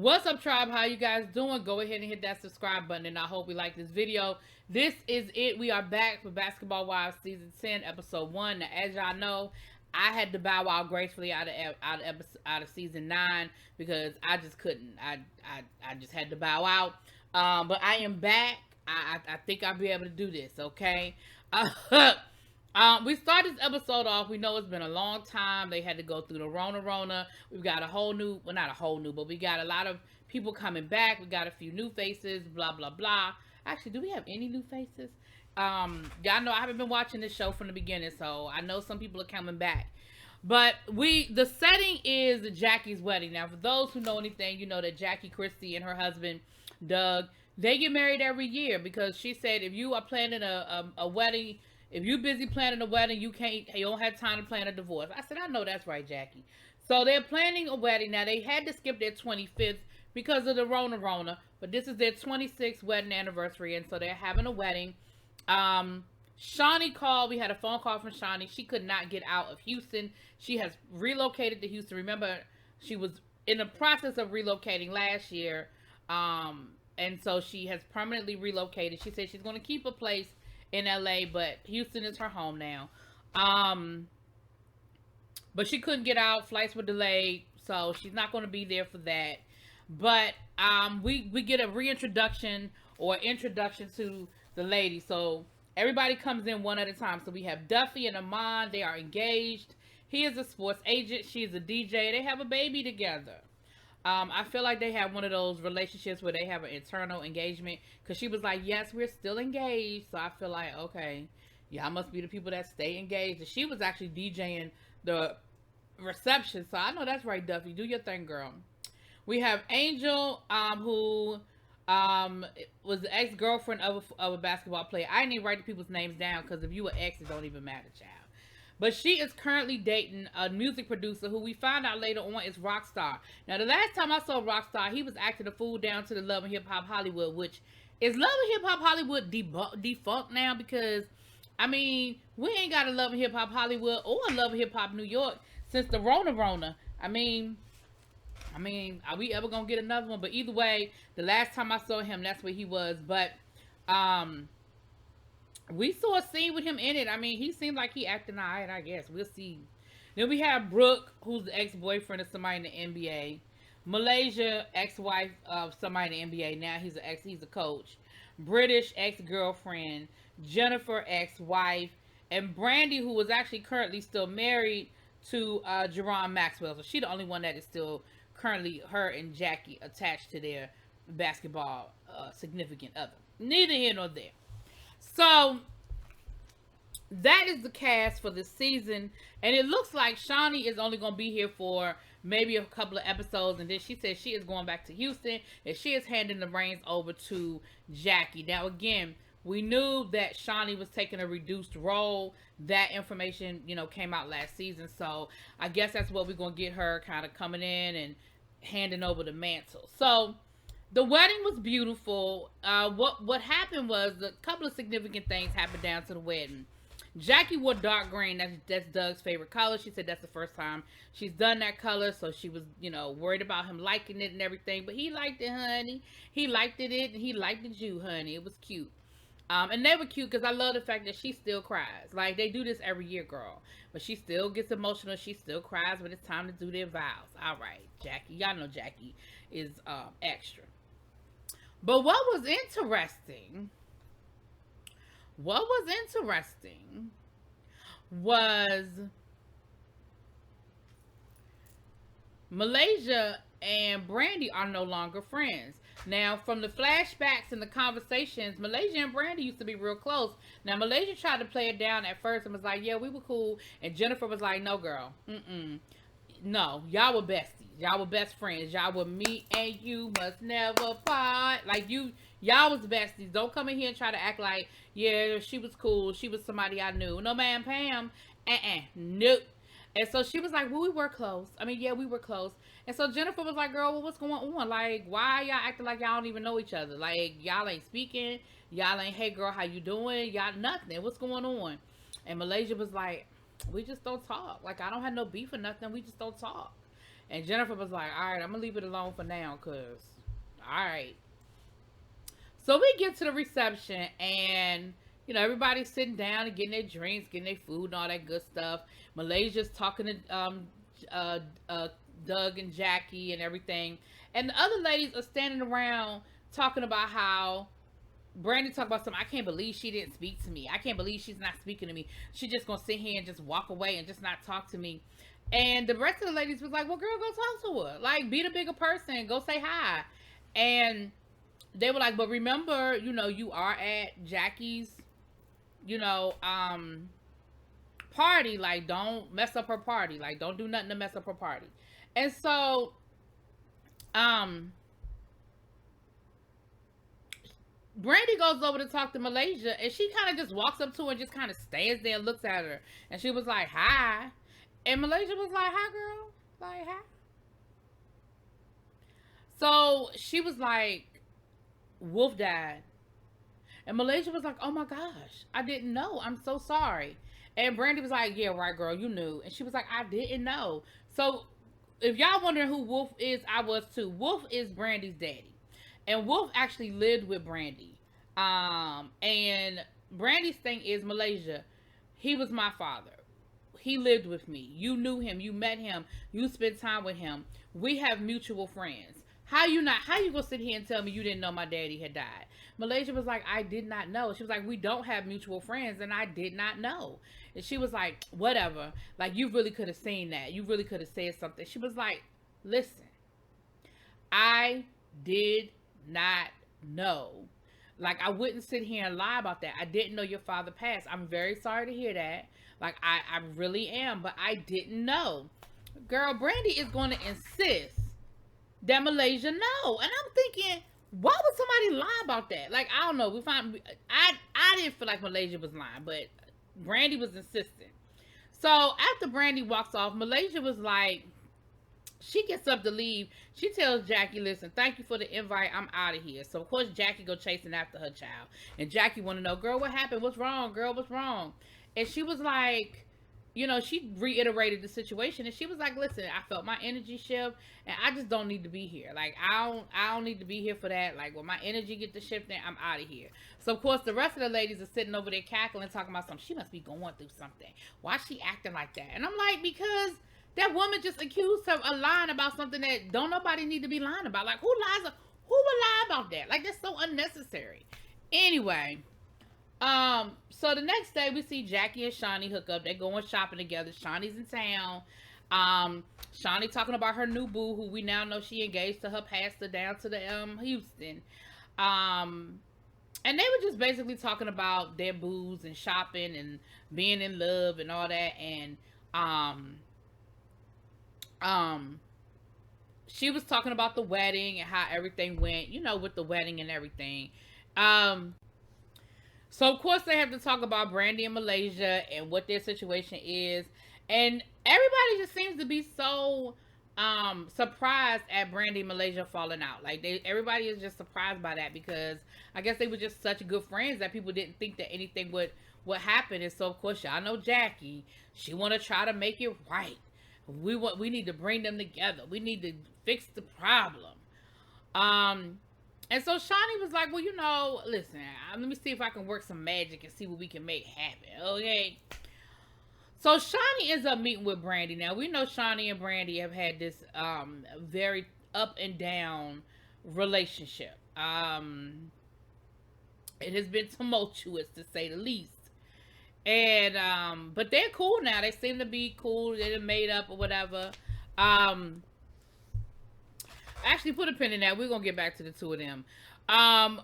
What's up, tribe? How you guys doing? Go ahead and hit that subscribe button, and I hope you like this video. This is it. We are back for Basketball Wives Season 10, Episode 1. Now, as y'all know, I had to bow out gracefully out of Season 9 because I just couldn't. I just had to bow out. But I am back. I think I'll be able to do this, okay? We started this episode off. We know it's been a long time. They had to go through the Rona. We've got a whole new, well, not a whole new, but we got a lot of people coming back. We got a few new faces, blah, blah, blah. Actually, do we have any new faces? Y'all know I haven't been watching this show from the beginning, so I know some people are coming back. But the setting is Jackie's wedding. Now, for those who know anything, you know that Jackie Christie and her husband, Doug, they get married every year because she said if you are planning a wedding, if you're busy planning a wedding, you don't have time to plan a divorce. I said, I know that's right, Jackie. So they're planning a wedding. Now, they had to skip their 25th because of the Rona, but this is their 26th wedding anniversary, and so they're having a wedding. Shawnee called. We had a phone call from Shawnee. She could not get out of Houston. She has relocated to Houston. Remember, she was in the process of relocating last year, and so she has permanently relocated. She said she's going to keep a place in LA, but Houston is her home now. But she couldn't get out. Flights were delayed, so she's not going to be there for that. But we get a reintroduction or introduction to the ladies. So everybody comes in one at a time. So we have Duffy and Amon. They are engaged. He is a sports agent. She is a DJ. They have a baby together. I feel like they have one of those relationships where they have an internal engagement, because she was like, yes, we're still engaged. So I feel like, okay, y'all must be the people that stay engaged. And she was actually DJing the reception. So I know that's right, Duffy. Do your thing, girl. We have Angel, who was the ex-girlfriend of a basketball player. I didn't even write the people's names down because if you were ex, it don't even matter, child. But she is currently dating a music producer who we find out later on is Rockstar. Now, the last time I saw Rockstar, he was acting a fool down to the Love and Hip Hop Hollywood, which is Love and Hip Hop Hollywood defunct now? Because, I mean, we ain't got a Love and Hip Hop Hollywood or a Love and Hip Hop New York since the Rona. I mean, are we ever going to get another one? But either way, the last time I saw him, that's where he was. But, we saw a scene with him in it. I mean, he seemed like he acting all right, I guess. We'll see. Then we have Brooke, who's the ex-boyfriend of somebody in the NBA. Malaysia, ex-wife of somebody in the NBA. Now he's a coach. British, ex-girlfriend. Jennifer, ex-wife. And Brandy, who was actually currently still married to Jerron Maxwell. So she's the only one that is still currently, her and Jackie, attached to their basketball significant other. Neither here nor there. So that is the cast for this season, and it looks like Shawnee is only going to be here for maybe a couple of episodes, and then she says she is going back to Houston, and she is handing the reins over to Jackie. Now, again, we knew that Shawnee was taking a reduced role. That information, came out last season, so I guess that's what we're going to get her kind of coming in and handing over the mantle. So the wedding was beautiful. What happened was a couple of significant things happened down to the wedding. Jackie wore dark green. That's Doug's favorite color. She said that's the first time she's done that color, so she was, worried about him liking it and everything. But he liked it, honey. He liked it, and he liked it, you, honey. It was cute. And they were cute because I love the fact that she still cries. Like, they do this every year, girl. But she still gets emotional. She still cries when it's time to do their vows. All right, Jackie. Y'all know Jackie is extra. But what was interesting was Malaysia and Brandy are no longer friends. Now, from the flashbacks and the conversations, Malaysia and Brandy used to be real close. Now, Malaysia tried to play it down at first and was like, yeah, we were cool. And Jennifer was like, no, girl. No, y'all were besties. Y'all were best friends. Y'all were me and you must never part. Like, y'all was besties. Don't come in here and try to act like, yeah, she was cool. She was somebody I knew. No, man, Pam. Nope. And so she was like, well, we were close. I mean, yeah, we were close. And so Jennifer was like, girl, well, what's going on? Like, why y'all acting like y'all don't even know each other? Like, y'all ain't speaking. Y'all ain't, hey, girl, how you doing? Y'all nothing. What's going on? And Malaysia was like, we just don't talk. Like, I don't have no beef or nothing. We just don't talk. And Jennifer was like, all right, I'm gonna leave it alone for now, cause all right. So we get to the reception, and everybody's sitting down and getting their drinks, getting their food, and all that good stuff. Malaysia's talking to uh, uh, Doug and Jackie and everything, and the other ladies are standing around talking about how Brandy talked about something. I can't believe she didn't speak to me. I can't believe she's not speaking to me. She's just gonna sit here and just walk away and just not talk to me. And the rest of the ladies was like, "Well, girl, go talk to her. Like, be the bigger person. Go say hi." And they were like, "But remember, you are at Jackie's, you know, um, party. Like, don't mess up her party. Like, don't do nothing to mess up her party." And so, um, Brandy goes over to talk to Malaysia, and she kind of just walks up to her and just kind of stands there and looks at her. And she was like, "Hi." And Malaysia was like, "Hi, girl." Like, hi. So she was like, "Wolf died." And Malaysia was like, "Oh my gosh, I didn't know. I'm so sorry." And Brandy was like, "Yeah, right, girl, you knew." And she was like, "I didn't know." So if y'all wondering who Wolf is, I was too. Wolf is Brandy's daddy. And Wolf actually lived with Brandy. And Brandy's thing is, Malaysia, he was my father. He lived with me. You knew him. You met him. You spent time with him. We have mutual friends. How you gonna sit here and tell me you didn't know my daddy had died? Malaysia was like, "I did not know." She was like, "We don't have mutual friends," and I did not know. And she was like, "Whatever. Like, you really could have seen that. You really could have said something." She was like, "Listen, I did not know. Like, I wouldn't sit here and lie about that. I didn't know your father passed. I'm very sorry to hear that. Like, I really am, but I didn't know." Girl, Brandy is going to insist that Malaysia know. And I'm thinking, why would somebody lie about that? Like, I don't know. I didn't feel like Malaysia was lying, but Brandy was insistent. So after Brandy walks off, Malaysia was like, she gets up to leave. She tells Jackie, "Listen, thank you for the invite. I'm out of here." So of course Jackie go chasing after her child, and Jackie want to know, "Girl, what happened? What's wrong, girl? What's wrong?" And she was like, she reiterated the situation, and she was like, "Listen, I felt my energy shift, and I just don't need to be here. Like, I don't need to be here for that. Like, when my energy get to shifting, I'm out of here." So of course the rest of the ladies are sitting over there cackling, talking about something. She must be going through something. Why is she acting like that? And I'm like, because that woman just accused her of lying about something that don't nobody need to be lying about. Like, who lies? Who would lie about that? Like, that's so unnecessary. Anyway, so the next day we see Jackie and Shawnee hook up. They're going shopping together. Shawnee's in town. Shawnee talking about her new boo, who we now know she engaged to her pastor down to the Houston. And they were just basically talking about their boos and shopping and being in love and all that. And um she was talking about the wedding and how everything went, with the wedding and everything. Um so of course they have to talk about Brandy and Malaysia and what their situation is. And everybody just seems to be so surprised at Brandy and Malaysia falling out. Like, everybody is just surprised by that, because I guess they were just such good friends that people didn't think that anything would happen. And so of course y'all know Jackie, she want to try to make it right. We need to bring them together. We need to fix the problem. And so Shawnee was like, "Well, listen, let me see if I can work some magic and see what we can make happen." Okay. So Shawnee ends up meeting with Brandy. Now we know Shawnee and Brandy have had this very up and down relationship. It has been tumultuous, to say the least. And but they're cool now. They seem to be cool. They're made up or whatever. Actually, put a pin in that. We're gonna get back to the two of them.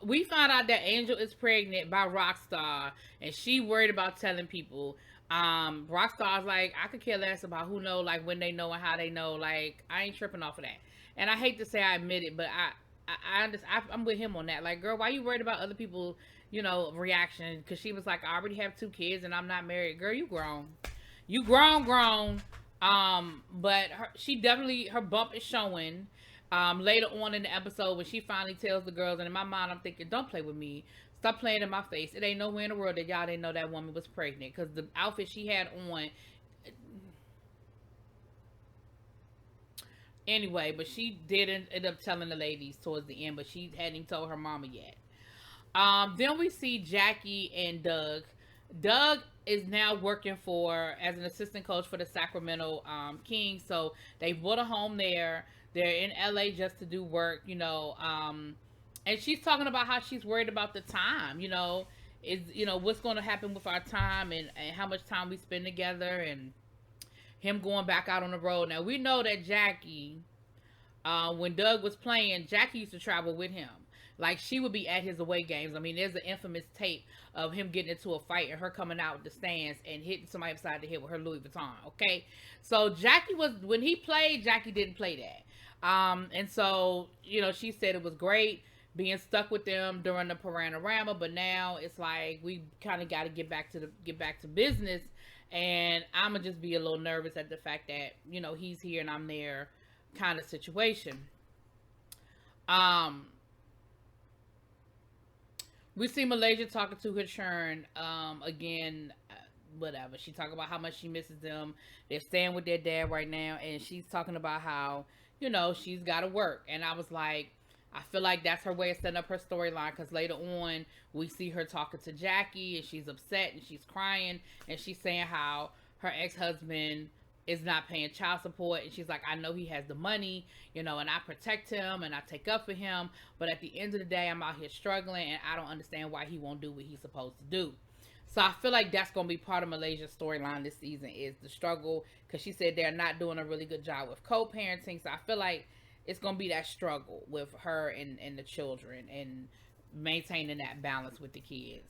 We found out that Angel is pregnant by Rockstar, and she worried about telling people. Rockstar's like, "I could care less about who know, like, when they know and how they know. Like, I ain't tripping off of that." And I hate to say I admit it, but I'm with him on that. Like, girl, why you worried about other people, reaction? Because she was like, "I already have 2 kids and I'm not married." Girl, you grown. You grown. But she definitely, her bump is showing. Later on in the episode, when she finally tells the girls, and in my mind I'm thinking, don't play with me. Stop playing in my face. It ain't nowhere in the world that y'all didn't know that woman was pregnant, because the outfit she had on, Anyway, but she didn't end up telling the ladies towards the end, but she hadn't even told her mama yet. Then we see Jackie and Doug. Doug is now working for as an assistant coach for the Sacramento Kings. So they bought a home there. They're in LA just to do work, and she's talking about how she's worried about the time, is what's going to happen with our time and how much time we spend together and him going back out on the road. Now we know that Jackie, when Doug was playing, Jackie used to travel with him. Like she would be at his away games. I mean, there's an infamous tape of him getting into a fight and her coming out the stands and hitting somebody upside the head with her Louis Vuitton. Okay, so Jackie was when he played. Jackie didn't play that, and so she said it was great being stuck with them during the panorama, but now it's like we kind of got to get back to business, and I'ma just be a little nervous at the fact that he's here and I'm there, kind of situation. Um, we see Malaysia talking to her churn again. Whatever, she talking about how much she misses them. They're staying with their dad right now, and she's talking about how she's got to work. And I was like, I feel like that's her way of setting up her storyline, because later on we see her talking to Jackie and she's upset and she's crying and she's saying how her ex-husband is not paying child support, and she's like, I know he has the money, and I protect him and I take up for him, but at the end of the day I'm out here struggling and I don't understand why he won't do what he's supposed to do. So I feel like that's going to be part of Malaysia's storyline this season, is the struggle, because she said they're not doing a really good job with co-parenting. So I feel like it's going to be that struggle with her and the children and maintaining that balance with the kids.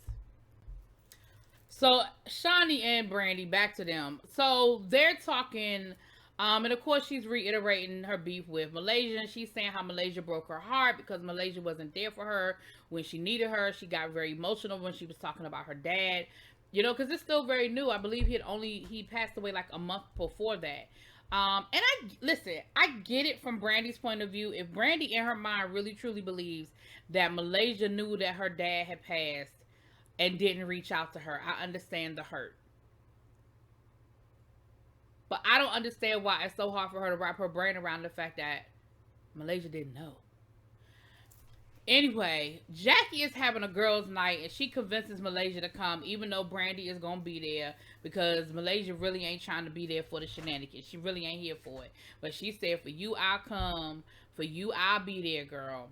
So Shawnee and Brandy, back to them. So they're talking, and of course she's reiterating her beef with Malaysia. And she's saying how Malaysia broke her heart because Malaysia wasn't there for her when she needed her. She got very emotional when she was talking about her dad, because it's still very new. I believe he passed away like a month before that. And I get it from Brandy's point of view. If Brandy in her mind really truly believes that Malaysia knew that her dad had passed and didn't reach out to her, I understand the hurt. But I don't understand why it's so hard for her to wrap her brain around the fact that Malaysia didn't know. Anyway, Jackie is having a girls' night and she convinces Malaysia to come, even though Brandy is going to be there, because Malaysia really ain't trying to be there for the shenanigans. She really ain't here for it. But she said, for you, I'll come. For you, I'll be there, girl.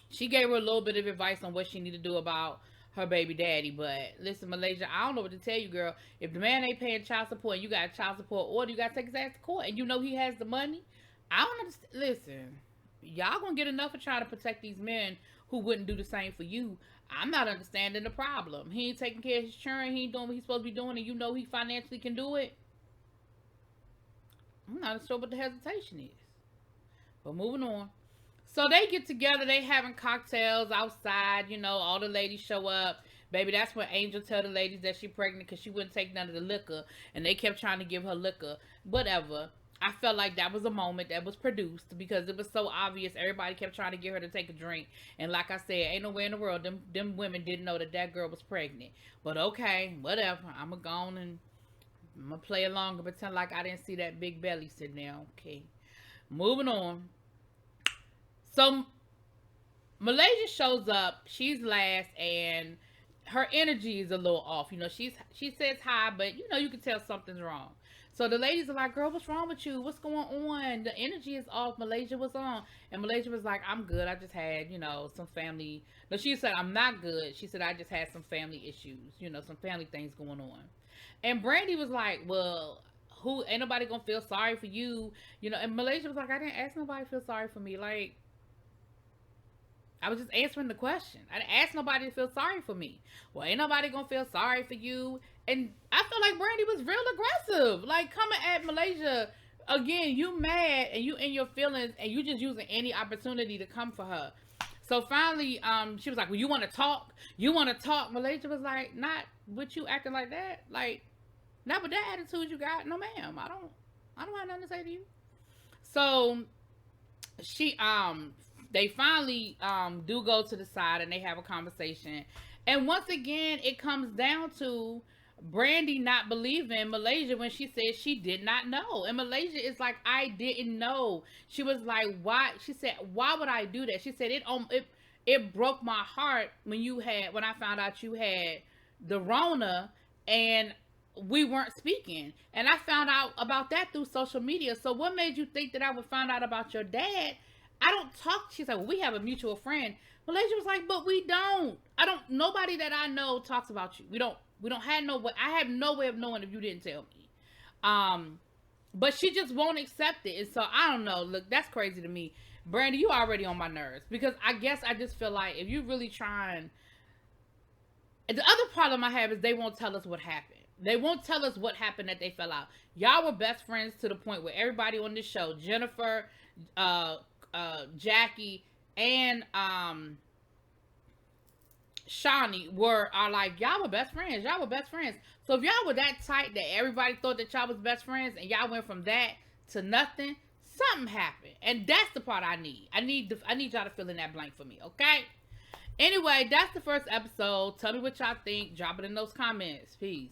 She gave her a little bit of advice on what she need to do about her baby daddy. But listen, Malaysia, I don't know what to tell you, girl. If the man ain't paying child support and you got a child support order, you got to take his ass to court, and he has the money, I don't understand. Listen, y'all gonna get enough for trying to protect these men who wouldn't do the same for you. I'm not understanding the problem. He ain't taking care of his children. He ain't doing what he's supposed to be doing, and he financially can do it. I'm not sure what the hesitation is. But moving on. So they get together. They having cocktails outside. All the ladies show up. Baby, that's when Angel tell the ladies that she pregnant because she wouldn't take none of the liquor. And they kept trying to give her liquor. Whatever. I felt like that was a moment that was produced because it was so obvious. Everybody kept trying to get her to take a drink. And like I said, ain't no way in the world them women didn't know that girl was pregnant. But okay, whatever. I'm going to go on and I'm going to play along and pretend like I didn't see that big belly sitting there. Okay. Moving on. So Malaysia shows up. She's last and her energy is a little off. She says hi, but you can tell something's wrong. So the ladies are like, girl, what's wrong with you? What's going on? The energy is off. Malaysia was on. And Malaysia was like, I'm good. I just had, some family. No, she said, I'm not good. She said, I just had some family issues, some family things going on. And Brandy was like, well, ain't nobody gonna feel sorry for you? And Malaysia was like, I didn't ask nobody to feel sorry for me. Like, I was just answering the question. I didn't ask nobody to feel sorry for me. Well, ain't nobody gonna feel sorry for you. And I feel like Brandy was real aggressive. Like, coming at Malaysia. Again, you mad and you in your feelings and you just using any opportunity to come for her. So finally, she was like, well, you want to talk? You want to talk? Malaysia was like, not with you acting like that. Like, not with that attitude you got. No, ma'am. I don't have nothing to say to you. So they finally do go to the side and they have a conversation. And once again, it comes down to Brandy not believing Malaysia when she said she did not know. And Malaysia is like, I didn't know. She was like, why? She said, why would I do that? She said, it broke my heart when I found out you had the Rona and we weren't speaking. And I found out about that through social media. So what made you think that I would find out about your dad? I don't talk. She's like, well, we have a mutual friend. Malaysia was like, but we don't. I don't. Nobody that I know talks about you. We don't. We don't have no way. I have no way of knowing if you didn't tell me. But she just won't accept it. And so I don't know. Look, that's crazy to me. Brandy, you already on my nerves because I guess I just feel like if you really trying. The other problem I have is they won't tell us what happened. They won't tell us what happened that they fell out. Y'all were best friends to the point where everybody on this show, Jennifer, Jackie, and Shawnee are like, y'all were best friends. Y'all were best friends. So if y'all were that tight that everybody thought that y'all was best friends and y'all went from that to nothing, something happened. And that's the part I need. I need y'all to fill in that blank for me, okay? Anyway, that's the first episode. Tell me what y'all think. Drop it in those comments. Peace.